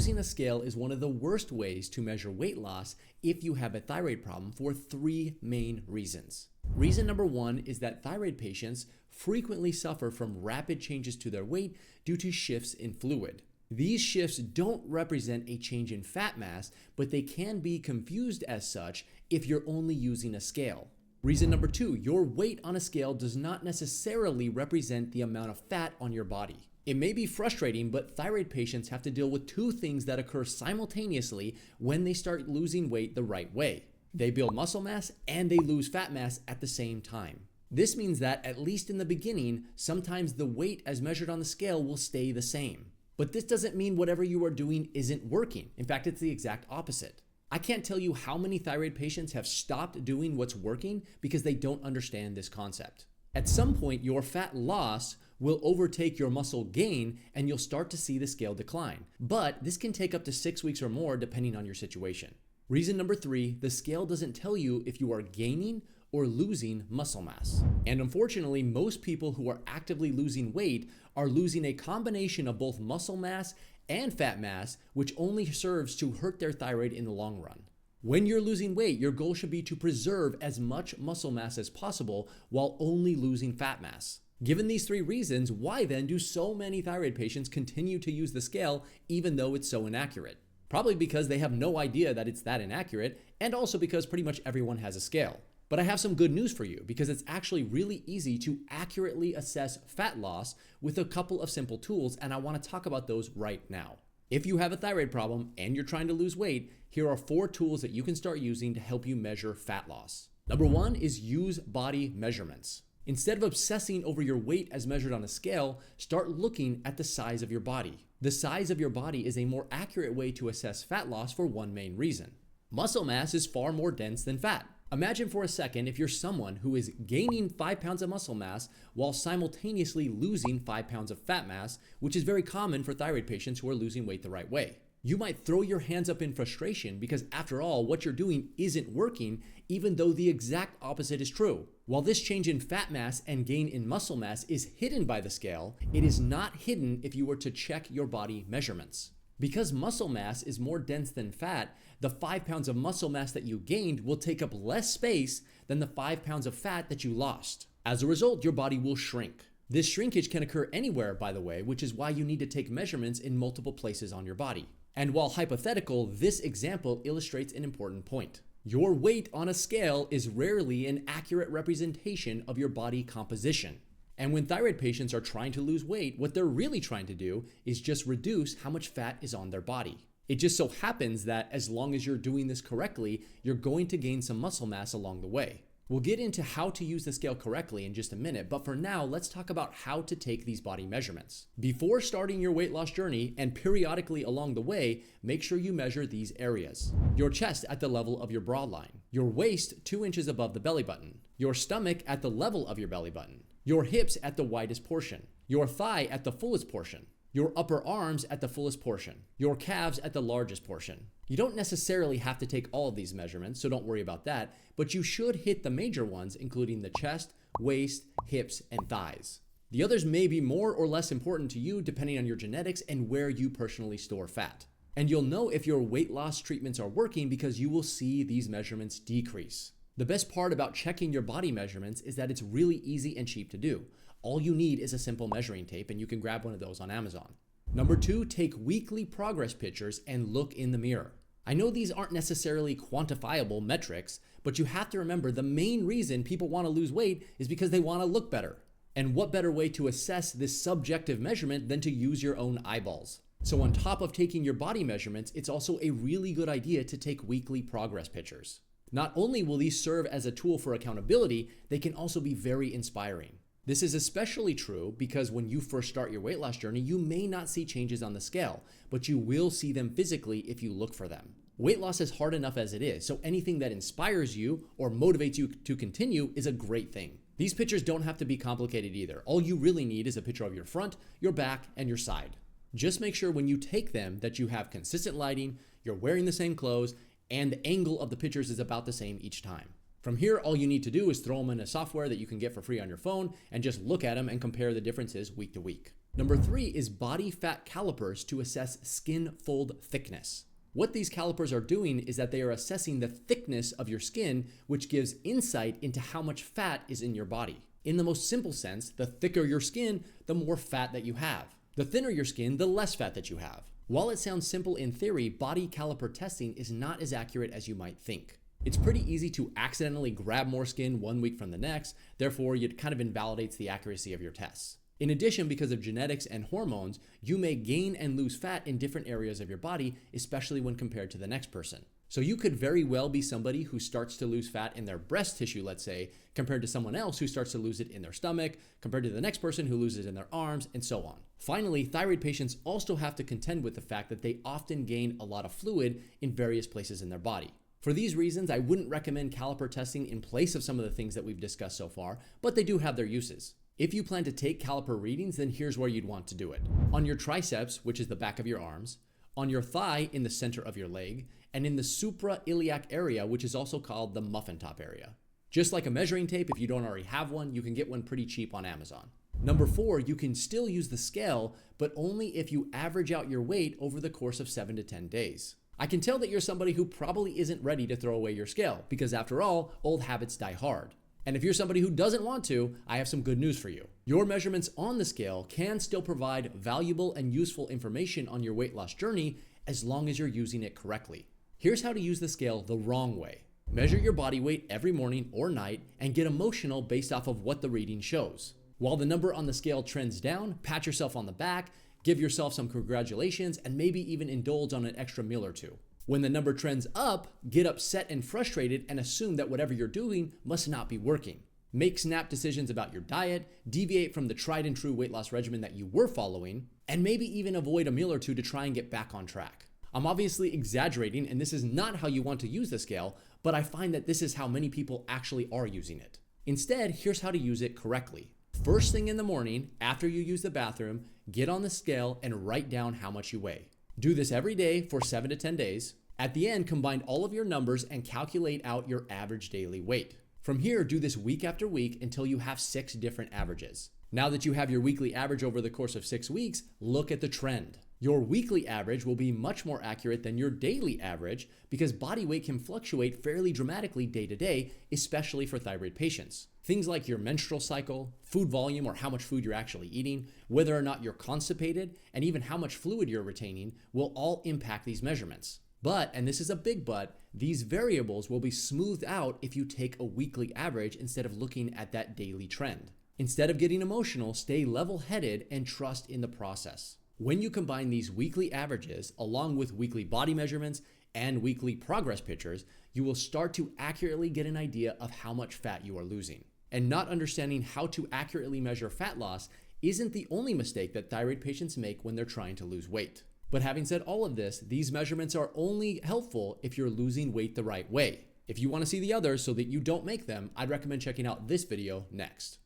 Using a scale is one of the worst ways to measure weight loss if you have a thyroid problem for 3 main reasons. Reason number 1 is that thyroid patients frequently suffer from rapid changes to their weight due to shifts in fluid. These shifts don't represent a change in fat mass, but they can be confused as such if you're only using a scale. Reason number 2, your weight on a scale does not necessarily represent the amount of fat on your body. It may be frustrating, but thyroid patients have to deal with 2 things that occur simultaneously when they start losing weight the right way. They build muscle mass and they lose fat mass at the same time. This means that, at least in the beginning, sometimes the weight as measured on the scale will stay the same. But this doesn't mean whatever you are doing isn't working. In fact, it's the exact opposite. I can't tell you how many thyroid patients have stopped doing what's working because they don't understand this concept. At some point, your fat loss will overtake your muscle gain and you'll start to see the scale decline. But this can take up to 6 weeks or more depending on your situation. Reason number 3, the scale doesn't tell you if you are gaining or losing muscle mass. And unfortunately, most people who are actively losing weight are losing a combination of both muscle mass and fat mass, which only serves to hurt their thyroid in the long run. When you're losing weight, your goal should be to preserve as much muscle mass as possible while only losing fat mass. Given these 3 reasons, why then do so many thyroid patients continue to use the scale even though it's so inaccurate? Probably because they have no idea that it's that inaccurate, and also because pretty much everyone has a scale. But I have some good news for you, because it's actually really easy to accurately assess fat loss with a couple of simple tools, and I want to talk about those right now. If you have a thyroid problem and you're trying to lose weight, here are 4 tools that you can start using to help you measure fat loss. Number 1 is use body measurements. Instead of obsessing over your weight as measured on a scale, start looking at the size of your body. The size of your body is a more accurate way to assess fat loss for one main reason. Muscle mass is far more dense than fat. Imagine for a second if you're someone who is gaining 5 pounds of muscle mass while simultaneously losing 5 pounds of fat mass, which is very common for thyroid patients who are losing weight the right way. You might throw your hands up in frustration because, after all, what you're doing isn't working, even though the exact opposite is true. While this change in fat mass and gain in muscle mass is hidden by the scale, it is not hidden if you were to check your body measurements. Because muscle mass is more dense than fat, the 5 pounds of muscle mass that you gained will take up less space than the 5 pounds of fat that you lost. As a result, your body will shrink. This shrinkage can occur anywhere, by the way, which is why you need to take measurements in multiple places on your body. And while hypothetical, this example illustrates an important point. Your weight on a scale is rarely an accurate representation of your body composition. And when thyroid patients are trying to lose weight, what they're really trying to do is just reduce how much fat is on their body. It just so happens that as long as you're doing this correctly, you're going to gain some muscle mass along the way. We'll get into how to use the scale correctly in just a minute, but for now, let's talk about how to take these body measurements. Before starting your weight loss journey and periodically along the way, make sure you measure these areas. Your chest at the level of your bra line, your waist 2 inches above the belly button, your stomach at the level of your belly button, your hips at the widest portion, your thigh at the fullest portion, your upper arms at the fullest portion, your calves at the largest portion. You don't necessarily have to take all of these measurements, so don't worry about that, but you should hit the major ones, including the chest, waist, hips, and thighs. The others may be more or less important to you depending on your genetics and where you personally store fat. And you'll know if your weight loss treatments are working because you will see these measurements decrease. The best part about checking your body measurements is that it's really easy and cheap to do. All you need is a simple measuring tape, and you can grab one of those on Amazon. Number 2, take weekly progress pictures and look in the mirror. I know these aren't necessarily quantifiable metrics, but you have to remember the main reason people want to lose weight is because they want to look better. And what better way to assess this subjective measurement than to use your own eyeballs? So on top of taking your body measurements, it's also a really good idea to take weekly progress pictures. Not only will these serve as a tool for accountability, they can also be very inspiring. This is especially true because when you first start your weight loss journey, you may not see changes on the scale, but you will see them physically if you look for them. Weight loss is hard enough as it is, so anything that inspires you or motivates you to continue is a great thing. These pictures don't have to be complicated either. All you really need is a picture of your front, your back, and your side. Just make sure when you take them that you have consistent lighting, you're wearing the same clothes, and the angle of the pictures is about the same each time. From here, all you need to do is throw them in a software that you can get for free on your phone and just look at them and compare the differences week to week. Number 3 is body fat calipers to assess skin fold thickness. What these calipers are doing is that they are assessing the thickness of your skin, which gives insight into how much fat is in your body. In the most simple sense, the thicker your skin, the more fat that you have. The thinner your skin, the less fat that you have. While it sounds simple in theory, body caliper testing is not as accurate as you might think. It's pretty easy to accidentally grab more skin 1 week from the next, therefore it kind of invalidates the accuracy of your tests. In addition, because of genetics and hormones, you may gain and lose fat in different areas of your body, especially when compared to the next person. So you could very well be somebody who starts to lose fat in their breast tissue, let's say, compared to someone else who starts to lose it in their stomach, compared to the next person who loses it in their arms, and so on. Finally, thyroid patients also have to contend with the fact that they often gain a lot of fluid in various places in their body. For these reasons, I wouldn't recommend caliper testing in place of some of the things that we've discussed so far, but they do have their uses. If you plan to take caliper readings, then here's where you'd want to do it. On your triceps, which is the back of your arms, on your thigh in the center of your leg, and in the suprailiac area, which is also called the muffin top area. Just like a measuring tape, if you don't already have one, you can get one pretty cheap on Amazon. Number 4, you can still use the scale, but only if you average out your weight over the course of 7 to 10 days. I can tell that you're somebody who probably isn't ready to throw away your scale, because after all, old habits die hard. And if you're somebody who doesn't want to, I have some good news for you. Your measurements on the scale can still provide valuable and useful information on your weight loss journey as long as you're using it correctly. Here's how to use the scale the wrong way. Measure your body weight every morning or night and get emotional based off of what the reading shows. While the number on the scale trends down, pat yourself on the back, give yourself some congratulations, and maybe even indulge on an extra meal or two. When the number trends up, get upset and frustrated and assume that whatever you're doing must not be working. Make snap decisions about your diet, deviate from the tried and true weight loss regimen that you were following, and maybe even avoid a meal or two to try and get back on track. I'm obviously exaggerating, and this is not how you want to use the scale, but I find that this is how many people actually are using it. Instead, here's how to use it correctly. First thing in the morning, after you use the bathroom, get on the scale and write down how much you weigh. Do this every day for 7 to 10 days. At the end, combine all of your numbers and calculate out your average daily weight. From here, do this week after week until you have 6 different averages. Now that you have your weekly average over the course of 6 weeks, look at the trend. Your weekly average will be much more accurate than your daily average because body weight can fluctuate fairly dramatically day to day, especially for thyroid patients. Things like your menstrual cycle, food volume or how much food you're actually eating, whether or not you're constipated, and even how much fluid you're retaining will all impact these measurements. But, and this is a big but, these variables will be smoothed out if you take a weekly average instead of looking at that daily trend. Instead of getting emotional, stay level-headed and trust in the process. When you combine these weekly averages along with weekly body measurements and weekly progress pictures, you will start to accurately get an idea of how much fat you are losing. And not understanding how to accurately measure fat loss isn't the only mistake that thyroid patients make when they're trying to lose weight. But having said all of this, these measurements are only helpful if you're losing weight the right way. If you want to see the others so that you don't make them, I'd recommend checking out this video next.